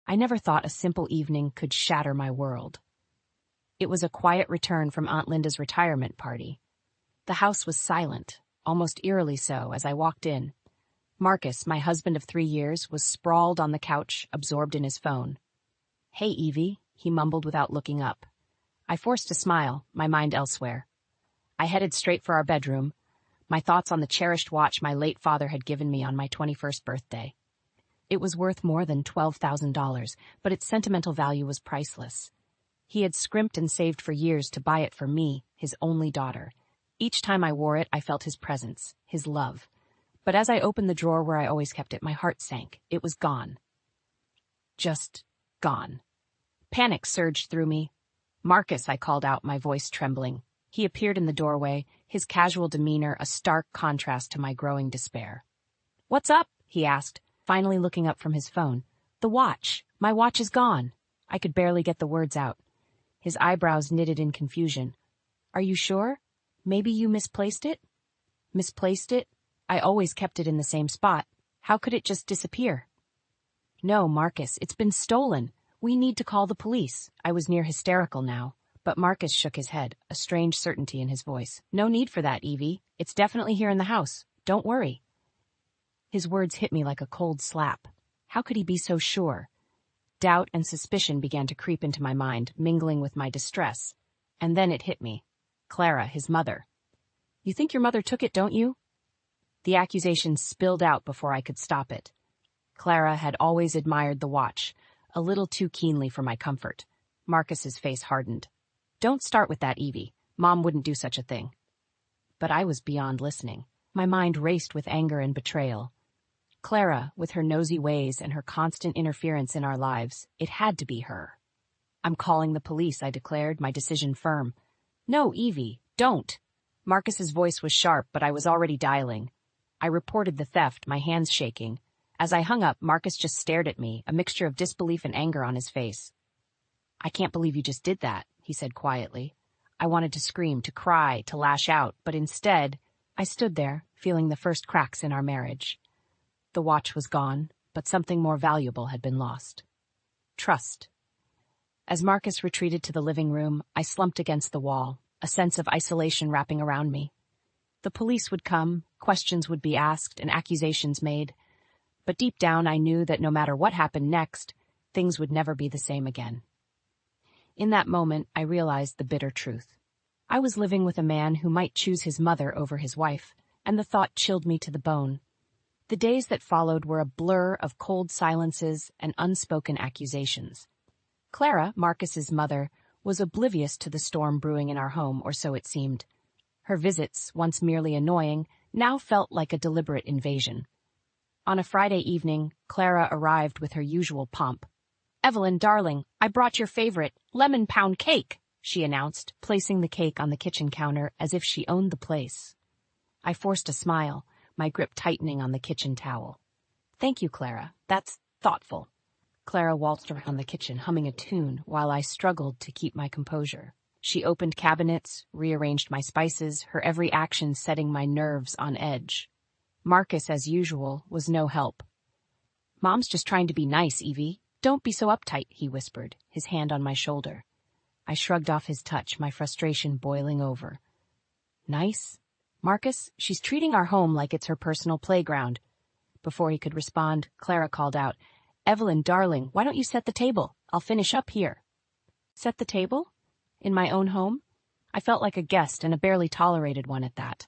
I never thought a simple evening could shatter my world. It was a quiet return from Aunt Linda's retirement party. The house was silent, almost eerily so, as I walked in. Marcus, my husband of 3 years, was sprawled on the couch, absorbed in his phone. "Hey, Evie," he mumbled without looking up. I forced a smile, my mind elsewhere. I headed straight for our bedroom, my thoughts on the cherished watch my late father had given me on my 21st birthday. It was worth more than $12,000, but its sentimental value was priceless. He had scrimped and saved for years to buy it for me, his only daughter. Each time I wore it, I felt his presence, his love. But as I opened the drawer where I always kept it, my heart sank. It was gone. Just gone. Panic surged through me. "Marcus," I called out, my voice trembling. He appeared in the doorway, his casual demeanor a stark contrast to my growing despair. "What's up?" he asked, finally looking up from his phone. "The watch. My watch is gone." I could barely get the words out. His eyebrows knitted in confusion. "Are you sure? Maybe you misplaced it?" "Misplaced it? I always kept it in the same spot. How could it just disappear?" "No, Marcus, it's been stolen. We need to call the police." I was near hysterical now, but Marcus shook his head, a strange certainty in his voice. "No need for that, Evie. It's definitely here in the house. Don't worry." His words hit me like a cold slap. How could he be so sure? Doubt and suspicion began to creep into my mind, mingling with my distress. And then it hit me. Clara, his mother. "You think your mother took it, don't you?" The accusation spilled out before I could stop it. Clara had always admired the watch, a little too keenly for my comfort. Marcus's face hardened. "Don't start with that, Evie. Mom wouldn't do such a thing." But I was beyond listening. My mind raced with anger and betrayal. Clara, with her nosy ways and her constant interference in our lives, it had to be her. "I'm calling the police," I declared, my decision firm. "No, Evie, don't." Marcus's voice was sharp, but I was already dialing. I reported the theft, my hands shaking. As I hung up, Marcus just stared at me, a mixture of disbelief and anger on his face. "I can't believe you just did that," he said quietly. I wanted to scream, to cry, to lash out, but instead, I stood there, feeling the first cracks in our marriage. The watch was gone, but something more valuable had been lost. Trust. As Marcus retreated to the living room, I slumped against the wall, a sense of isolation wrapping around me. The police would come, questions would be asked, and accusations made. But deep down I knew that no matter what happened next, things would never be the same again. In that moment, I realized the bitter truth. I was living with a man who might choose his mother over his wife, and the thought chilled me to the bone. The days that followed were a blur of cold silences and unspoken accusations. Clara, Marcus's mother, was oblivious to the storm brewing in our home, or so it seemed. Her visits, once merely annoying, now felt like a deliberate invasion. On a Friday evening, Clara arrived with her usual pomp. "Evelyn, darling, I brought your favorite, lemon pound cake," she announced, placing the cake on the kitchen counter as if she owned the place. I forced a smile, my grip tightening on the kitchen towel. "Thank you, Clara. That's thoughtful." Clara waltzed around the kitchen, humming a tune, while I struggled to keep my composure. She opened cabinets, rearranged my spices, her every action setting my nerves on edge. Marcus, as usual, was no help. "Mom's just trying to be nice, Evie. Don't be so uptight," he whispered, his hand on my shoulder. I shrugged off his touch, my frustration boiling over. "Nice? Marcus, she's treating our home like it's her personal playground." Before he could respond, Clara called out, "Evelyn, darling, why don't you set the table? I'll finish up here." Set the table? In my own home? I felt like a guest, and a barely tolerated one at that.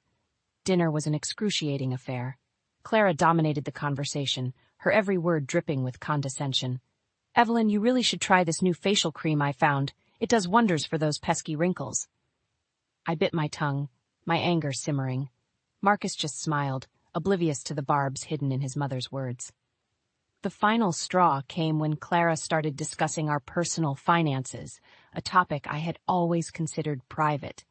Dinner was an excruciating affair. Clara dominated the conversation, her every word dripping with condescension. "Evelyn, you really should try this new facial cream I found. It does wonders for those pesky wrinkles." I bit my tongue, my anger simmering. Marcus just smiled, oblivious to the barbs hidden in his mother's words. The final straw came when Clara started discussing our personal finances, a topic I had always considered private.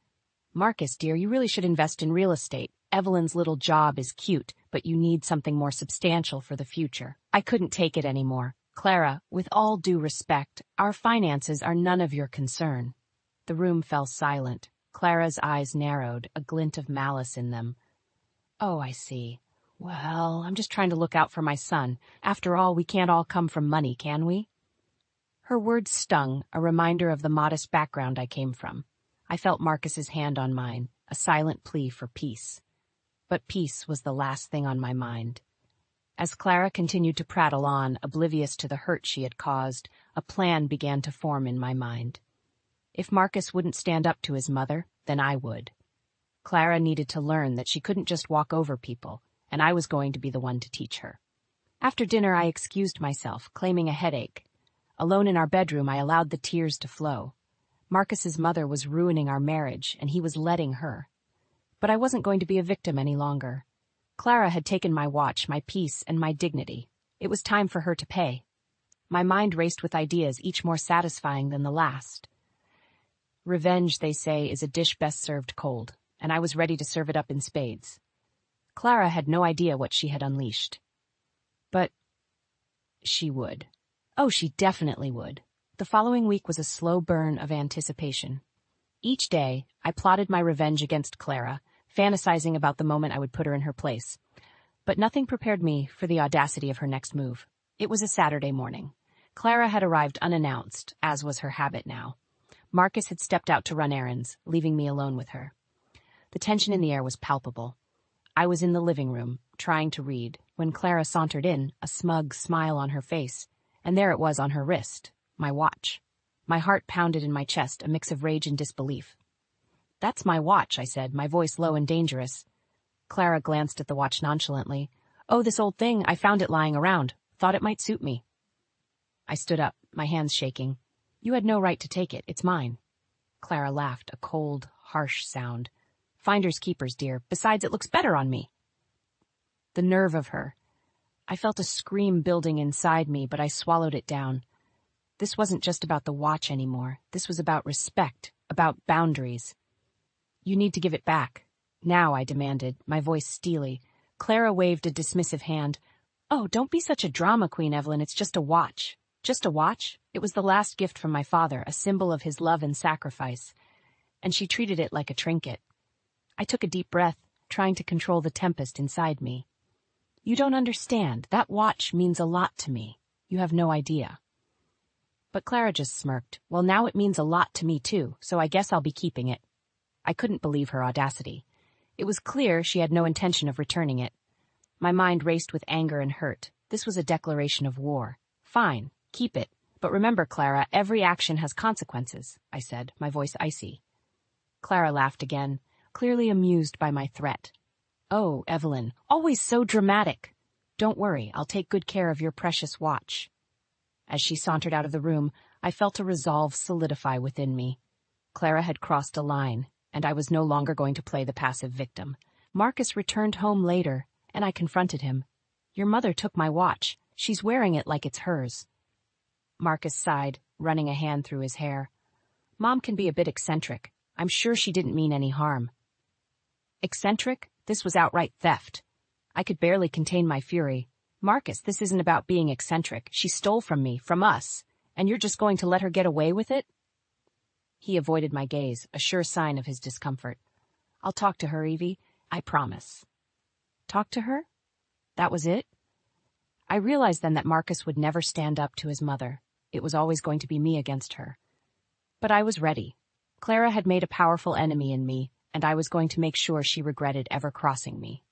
"Marcus, dear, you really should invest in real estate. Evelyn's little job is cute, but you need something more substantial for the future." I couldn't take it anymore. "Clara, with all due respect, our finances are none of your concern." The room fell silent. Clara's eyes narrowed, a glint of malice in them. "Oh, I see. Well, I'm just trying to look out for my son. After all, we can't all come from money, can we?" Her words stung, a reminder of the modest background I came from. I felt Marcus's hand on mine, a silent plea for peace. But peace was the last thing on my mind. As Clara continued to prattle on, oblivious to the hurt she had caused, a plan began to form in my mind. If Marcus wouldn't stand up to his mother, then I would. Clara needed to learn that she couldn't just walk over people, and I was going to be the one to teach her. After dinner, I excused myself, claiming a headache. Alone in our bedroom, I allowed the tears to flow. Marcus's mother was ruining our marriage, and he was letting her. But I wasn't going to be a victim any longer. Clara had taken my watch, my peace, and my dignity. It was time for her to pay. My mind raced with ideas, each more satisfying than the last. Revenge, they say, is a dish best served cold, and I was ready to serve it up in spades. Clara had no idea what she had unleashed. But she would. Oh, she definitely would. The following week was a slow burn of anticipation. Each day, I plotted my revenge against Clara, fantasizing about the moment I would put her in her place. But nothing prepared me for the audacity of her next move. It was a Saturday morning. Clara had arrived unannounced, as was her habit now. Marcus had stepped out to run errands, leaving me alone with her. The tension in the air was palpable. I was in the living room, trying to read, when Clara sauntered in, a smug smile on her face, and there it was on her wrist, my watch. My heart pounded in my chest, a mix of rage and disbelief. "That's my watch," I said, my voice low and dangerous. Clara glanced at the watch nonchalantly. "Oh, this old thing, I found it lying around. Thought it might suit me." I stood up, my hands shaking. "You had no right to take it. It's mine." Clara laughed, a cold, harsh sound. "Finders keepers, dear. Besides, it looks better on me." The nerve of her. I felt a scream building inside me, but I swallowed it down. This wasn't just about the watch anymore. This was about respect, about boundaries. "You need to give it back. Now," I demanded, my voice steely. Clara waved a dismissive hand. "Oh, don't be such a drama queen, Evelyn. It's just a watch." Just a watch? It was the last gift from my father, a symbol of his love and sacrifice. And she treated it like a trinket. I took a deep breath, trying to control the tempest inside me. "You don't understand. That watch means a lot to me. You have no idea." But Clara just smirked. "Well, now it means a lot to me, too, so I guess I'll be keeping it." I couldn't believe her audacity. It was clear she had no intention of returning it. My mind raced with anger and hurt. This was a declaration of war. "Fine, keep it. But remember, Clara, every action has consequences," I said, my voice icy. Clara laughed again, clearly amused by my threat. "Oh, Evelyn, always so dramatic. Don't worry, I'll take good care of your precious watch." As she sauntered out of the room, I felt a resolve solidify within me. Clara had crossed a line, and I was no longer going to play the passive victim. Marcus returned home later, and I confronted him. "Your mother took my watch. She's wearing it like it's hers." Marcus sighed, running a hand through his hair. "Mom can be a bit eccentric. I'm sure she didn't mean any harm." Eccentric? This was outright theft. I could barely contain my fury. "Marcus, this isn't about being eccentric. She stole from me, from us, and you're just going to let her get away with it?" He avoided my gaze, a sure sign of his discomfort. "I'll talk to her, Evie. I promise." Talk to her? That was it? I realized then that Marcus would never stand up to his mother. It was always going to be me against her. But I was ready. Clara had made a powerful enemy in me, and I was going to make sure she regretted ever crossing me.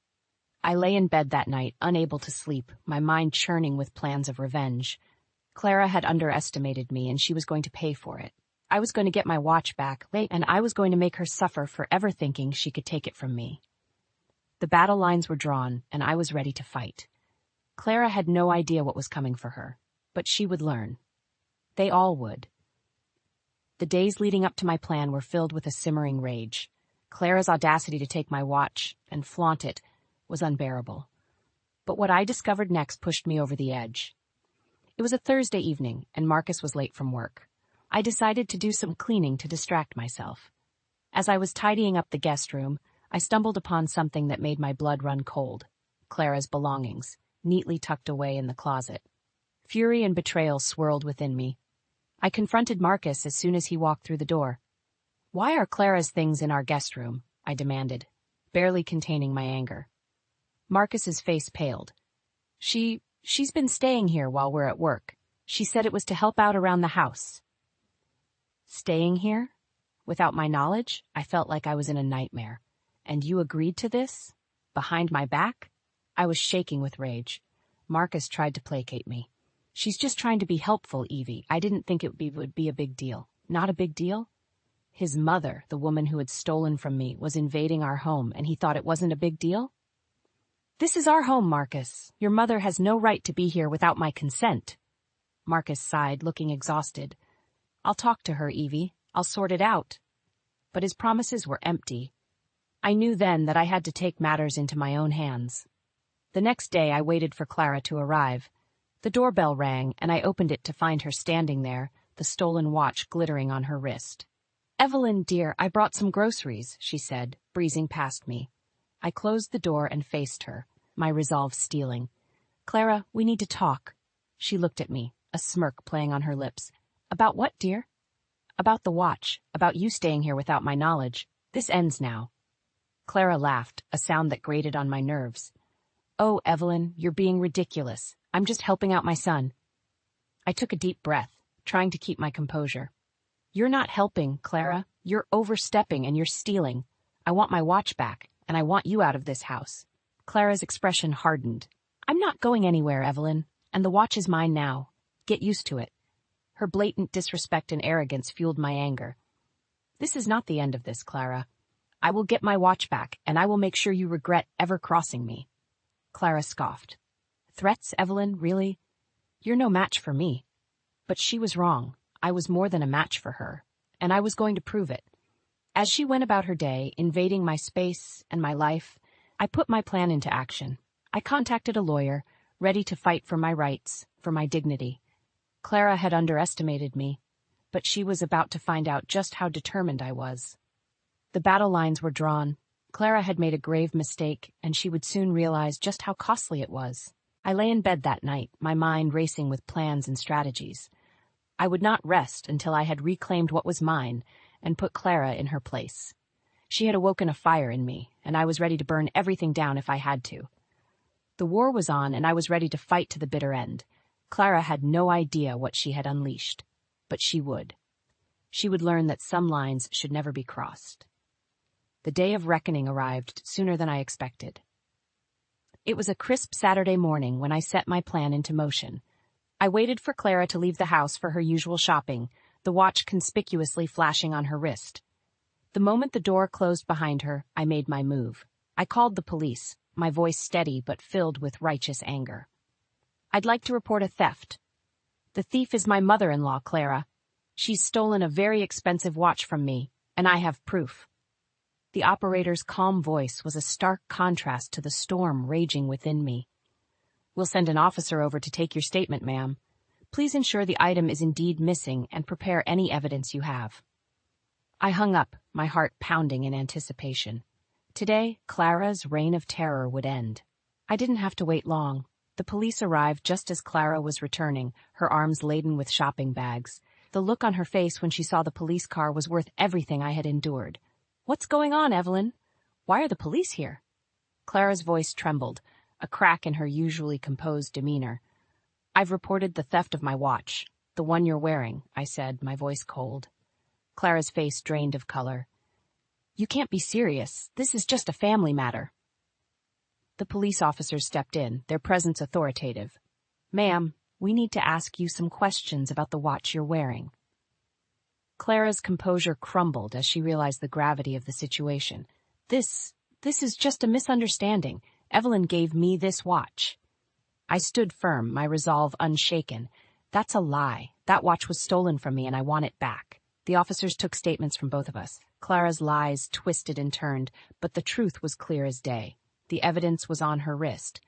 I lay in bed that night, unable to sleep, my mind churning with plans of revenge. Clara had underestimated me, and she was going to pay for it. I was going to get my watch back, and I was going to make her suffer for ever thinking she could take it from me. The battle lines were drawn, and I was ready to fight. Clara had no idea what was coming for her, but she would learn. They all would. The days leading up to my plan were filled with a simmering rage. Clara's audacity to take my watch and flaunt it was unbearable. But what I discovered next pushed me over the edge. It was a Thursday evening, and Marcus was late from work. I decided to do some cleaning to distract myself. As I was tidying up the guest room, I stumbled upon something that made my blood run cold. Clara's belongings, neatly tucked away in the closet. Fury and betrayal swirled within me. I confronted Marcus as soon as he walked through the door. "Why are Clara's things in our guest room?" I demanded, barely containing my anger. Marcus's face paled. She's been staying here while we're at work. She said it was to help out around the house. Staying here? Without my knowledge? I felt like I was in a nightmare. And you agreed to this? Behind my back? I was shaking with rage. Marcus tried to placate me. She's just trying to be helpful, Evie. I didn't think it would be a big deal. Not a big deal? His mother, the woman who had stolen from me, was invading our home, and he thought it wasn't a big deal? This is our home, Marcus. Your mother has no right to be here without my consent. Marcus sighed, looking exhausted. I'll talk to her, Evie. I'll sort it out. But his promises were empty. I knew then that I had to take matters into my own hands. The next day I waited for Clara to arrive. The doorbell rang, and I opened it to find her standing there, the stolen watch glittering on her wrist. Evelyn, dear, I brought some groceries, she said, breezing past me. I closed the door and faced her, my resolve steeling. Clara, we need to talk. She looked at me, a smirk playing on her lips. About what, dear? About the watch, about you staying here without my knowledge. This ends now. Clara laughed, a sound that grated on my nerves. Oh, Evelyn, you're being ridiculous. I'm just helping out my son. I took a deep breath, trying to keep my composure. You're not helping, Clara. You're overstepping and you're stealing. I want my watch back, and I want you out of this house. Clara's expression hardened. I'm not going anywhere, Evelyn, and the watch is mine now. Get used to it. Her blatant disrespect and arrogance fueled my anger. This is not the end of this, Clara. I will get my watch back, and I will make sure you regret ever crossing me. Clara scoffed. Threats, Evelyn, really? You're no match for me. But she was wrong. I was more than a match for her, and I was going to prove it. As she went about her day, invading my space and my life, I put my plan into action. I contacted a lawyer, ready to fight for my rights, for my dignity. Clara had underestimated me, but she was about to find out just how determined I was. The battle lines were drawn. Clara had made a grave mistake, and she would soon realize just how costly it was. I lay in bed that night, my mind racing with plans and strategies. I would not rest until I had reclaimed what was mine and put Clara in her place. She had awoken a fire in me, and I was ready to burn everything down if I had to. The war was on, and I was ready to fight to the bitter end. Clara had no idea what she had unleashed, but she would. She would learn that some lines should never be crossed. The day of reckoning arrived sooner than I expected. It was a crisp Saturday morning when I set my plan into motion. I waited for Clara to leave the house for her usual shopping, the watch conspicuously flashing on her wrist. The moment the door closed behind her, I made my move. I called the police, my voice steady but filled with righteous anger. I'd like to report a theft. The thief is my mother-in-law, Clara. She's stolen a very expensive watch from me, and I have proof. The operator's calm voice was a stark contrast to the storm raging within me. We'll send an officer over to take your statement, ma'am. Please ensure the item is indeed missing and prepare any evidence you have. I hung up, my heart pounding in anticipation. Today, Clara's reign of terror would end. I didn't have to wait long. The police arrived just as Clara was returning, her arms laden with shopping bags. The look on her face when she saw the police car was worth everything I had endured. What's going on, Evelyn? Why are the police here? Clara's voice trembled, a crack in her usually composed demeanor. I've reported the theft of my watch, the one you're wearing, I said, my voice cold. Clara's face drained of color. You can't be serious. This is just a family matter. The police officers stepped in, their presence authoritative. Ma'am, we need to ask you some questions about the watch you're wearing. Clara's composure crumbled as she realized the gravity of the situation. This is just a misunderstanding. Evelyn gave me this watch. I stood firm, my resolve unshaken. That's a lie. That watch was stolen from me and I want it back. The officers took statements from both of us. Clara's lies twisted and turned, but the truth was clear as day. The evidence was on her wrist.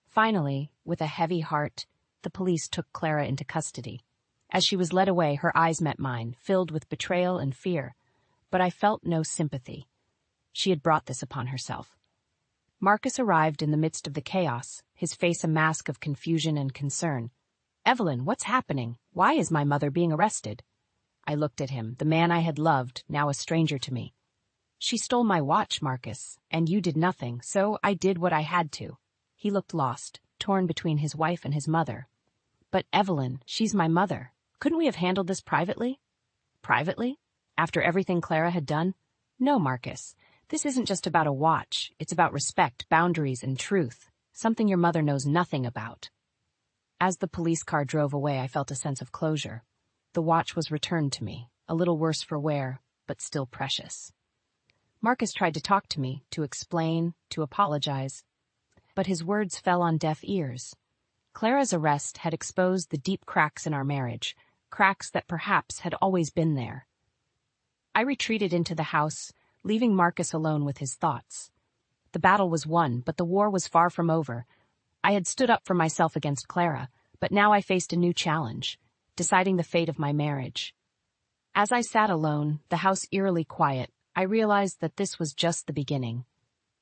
Finally, with a heavy heart, the police took Clara into custody. As she was led away, her eyes met mine, filled with betrayal and fear. But I felt no sympathy. She had brought this upon herself. Marcus arrived in the midst of the chaos, his face a mask of confusion and concern. Evelyn, what's happening? Why is my mother being arrested? I looked at him, the man I had loved, now a stranger to me. She stole my watch, Marcus, and you did nothing, so I did what I had to. He looked lost, torn between his wife and his mother. But Evelyn, she's my mother. Couldn't we have handled this privately? Privately? After everything Clara had done? No, Marcus. This isn't just about a watch. It's about respect, boundaries, and truth. Something your mother knows nothing about. As the police car drove away, I felt a sense of closure. The watch was returned to me, a little worse for wear, but still precious. Marcus tried to talk to me, to explain, to apologize. But his words fell on deaf ears. Clara's arrest had exposed the deep cracks in our marriage, cracks that perhaps had always been there. I retreated into the house, leaving Marcus alone with his thoughts. The battle was won, but the war was far from over. I had stood up for myself against Clara, but now I faced a new challenge, deciding the fate of my marriage. As I sat alone, the house eerily quiet, I realized that this was just the beginning.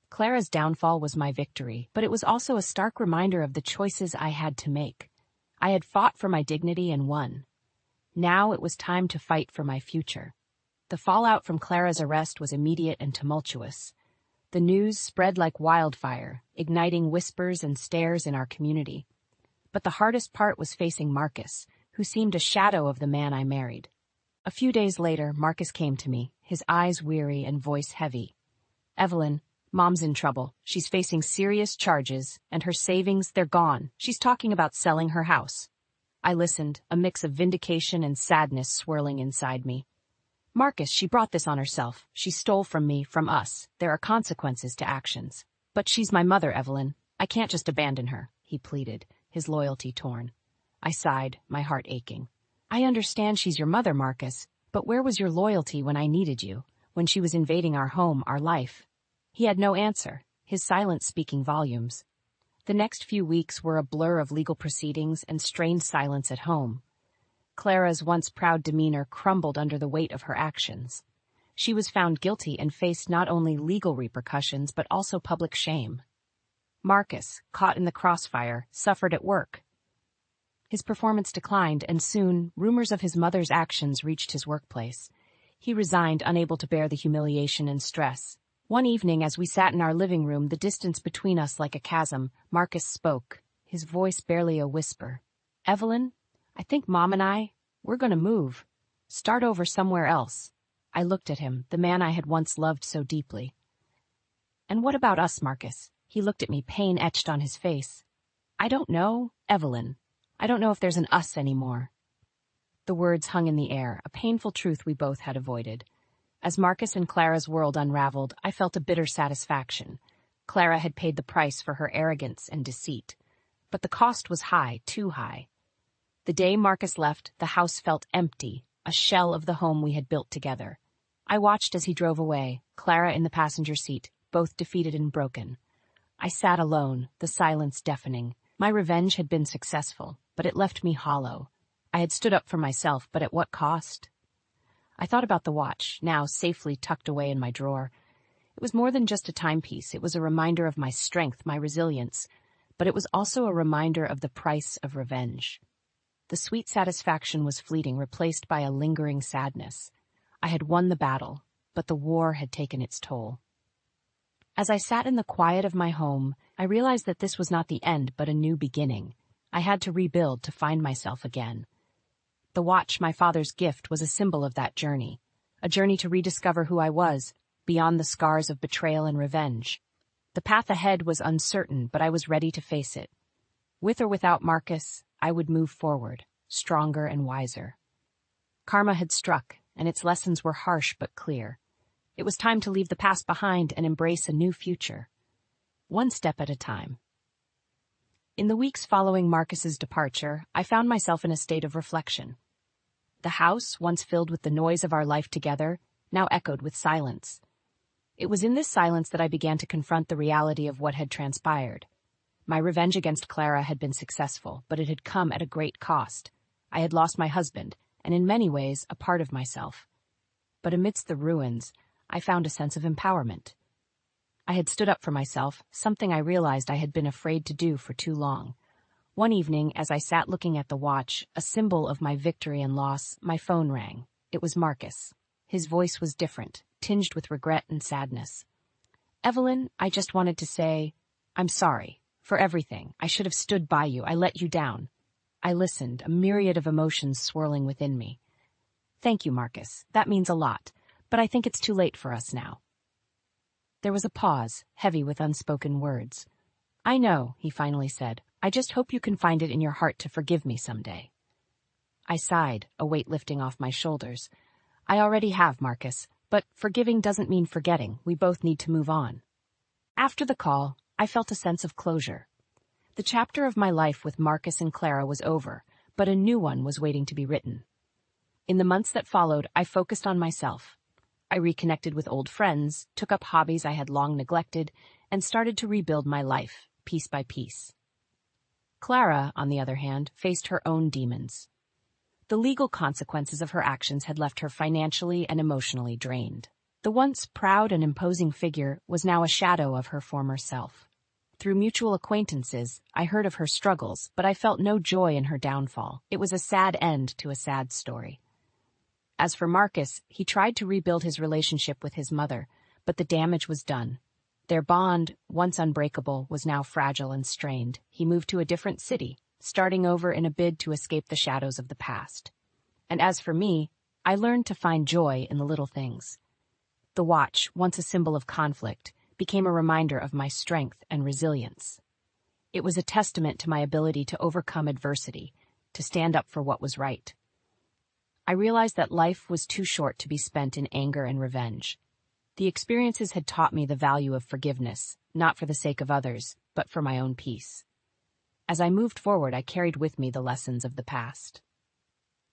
Clara's downfall was my victory, but it was also a stark reminder of the choices I had to make. I had fought for my dignity and won. Now it was time to fight for my future. The fallout from Clara's arrest was immediate and tumultuous. The news spread like wildfire, igniting whispers and stares in our community. But the hardest part was facing Marcus, who seemed a shadow of the man I married. A few days later, Marcus came to me, his eyes weary and voice heavy. "Evelyn, Mom's in trouble. She's facing serious charges, and her savings, they're gone. She's talking about selling her house." I listened, a mix of vindication and sadness swirling inside me. "Marcus, she brought this on herself. She stole from me, from us. There are consequences to actions. But she's my mother, Evelyn. I can't just abandon her," he pleaded, his loyalty torn. I sighed, my heart aching. "I understand she's your mother, Marcus, but where was your loyalty when I needed you, when she was invading our home, our life?" He had no answer, his silence speaking volumes. The next few weeks were a blur of legal proceedings and strained silence at home. Clara's once proud demeanor crumbled under the weight of her actions. She was found guilty and faced not only legal repercussions but also public shame. Marcus, caught in the crossfire, suffered at work. His performance declined, and soon rumors of his mother's actions reached his workplace. He resigned, unable to bear the humiliation and stress. One evening, as we sat in our living room, the distance between us like a chasm, Marcus spoke, his voice barely a whisper. "Evelyn, I think Mom and we're going to move. Start over somewhere else." I looked at him, the man I had once loved so deeply. "And what about us, Marcus?" He looked at me, pain etched on his face. "I don't know, Evelyn. I don't know if there's an us anymore." The words hung in the air, a painful truth we both had avoided. As Marcus and Clara's world unraveled, I felt a bitter satisfaction. Clara had paid the price for her arrogance and deceit. But the cost was high, too high. The day Marcus left, the house felt empty, a shell of the home we had built together. I watched as he drove away, Clara in the passenger seat, both defeated and broken. I sat alone, the silence deafening. My revenge had been successful, but it left me hollow. I had stood up for myself, but at what cost? I thought about the watch, now safely tucked away in my drawer. It was more than just a timepiece. It was a reminder of my strength, my resilience, but it was also a reminder of the price of revenge. The sweet satisfaction was fleeting, replaced by a lingering sadness. I had won the battle, but the war had taken its toll. As I sat in the quiet of my home, I realized that this was not the end, but a new beginning. I had to rebuild, to find myself again. The watch, my father's gift, was a symbol of that journey, a journey to rediscover who I was, beyond the scars of betrayal and revenge. The path ahead was uncertain, but I was ready to face it. With or without Marcus, I would move forward, stronger and wiser. Karma had struck, and its lessons were harsh but clear. It was time to leave the past behind and embrace a new future. One step at a time. In the weeks following Marcus's departure, I found myself in a state of reflection. The house, once filled with the noise of our life together, now echoed with silence. It was in this silence that I began to confront the reality of what had transpired. My revenge against Clara had been successful, but it had come at a great cost. I had lost my husband, and in many ways, a part of myself. But amidst the ruins, I found a sense of empowerment. I had stood up for myself, something I realized I had been afraid to do for too long. One evening, as I sat looking at the watch, a symbol of my victory and loss, my phone rang. It was Marcus. His voice was different, tinged with regret and sadness. "Evelyn, I just wanted to say, I'm sorry. For everything. I should have stood by you. I let you down." I listened, a myriad of emotions swirling within me. Thank you, Marcus. That means a lot, but I think it's too late for us now. There was a pause, heavy with unspoken words. I know, he finally said. I just hope you can find it in your heart to forgive me someday. I sighed, a weight lifting off my shoulders. I already have, Marcus, but forgiving doesn't mean forgetting. We both need to move on. After the call, I felt a sense of closure. The chapter of my life with Marcus and Clara was over, but a new one was waiting to be written. In the months that followed, I focused on myself. I reconnected with old friends, took up hobbies I had long neglected, and started to rebuild my life, piece by piece. Clara, on the other hand, faced her own demons. The legal consequences of her actions had left her financially and emotionally drained. The once proud and imposing figure was now a shadow of her former self. Through mutual acquaintances, I heard of her struggles, but I felt no joy in her downfall. It was a sad end to a sad story. As for Marcus, he tried to rebuild his relationship with his mother, but the damage was done. Their bond, once unbreakable, was now fragile and strained. He moved to a different city, starting over in a bid to escape the shadows of the past. And as for me, I learned to find joy in the little things. The watch, once a symbol of conflict, became a reminder of my strength and resilience. It was a testament to my ability to overcome adversity, to stand up for what was right. I realized that life was too short to be spent in anger and revenge. The experiences had taught me the value of forgiveness, not for the sake of others, but for my own peace. As I moved forward, I carried with me the lessons of the past.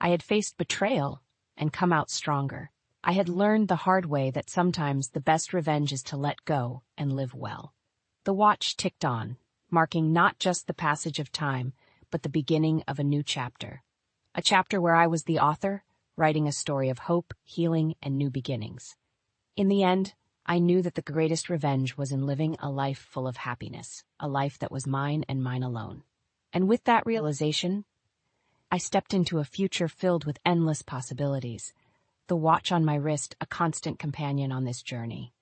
I had faced betrayal and come out stronger. I had learned the hard way that sometimes the best revenge is to let go and live well. The watch ticked on, marking not just the passage of time, but the beginning of a new chapter. A chapter where I was the author, writing a story of hope, healing, and new beginnings. In the end, I knew that the greatest revenge was in living a life full of happiness, a life that was mine and mine alone. And with that realization, I stepped into a future filled with endless possibilities, the watch on my wrist a constant companion on this journey.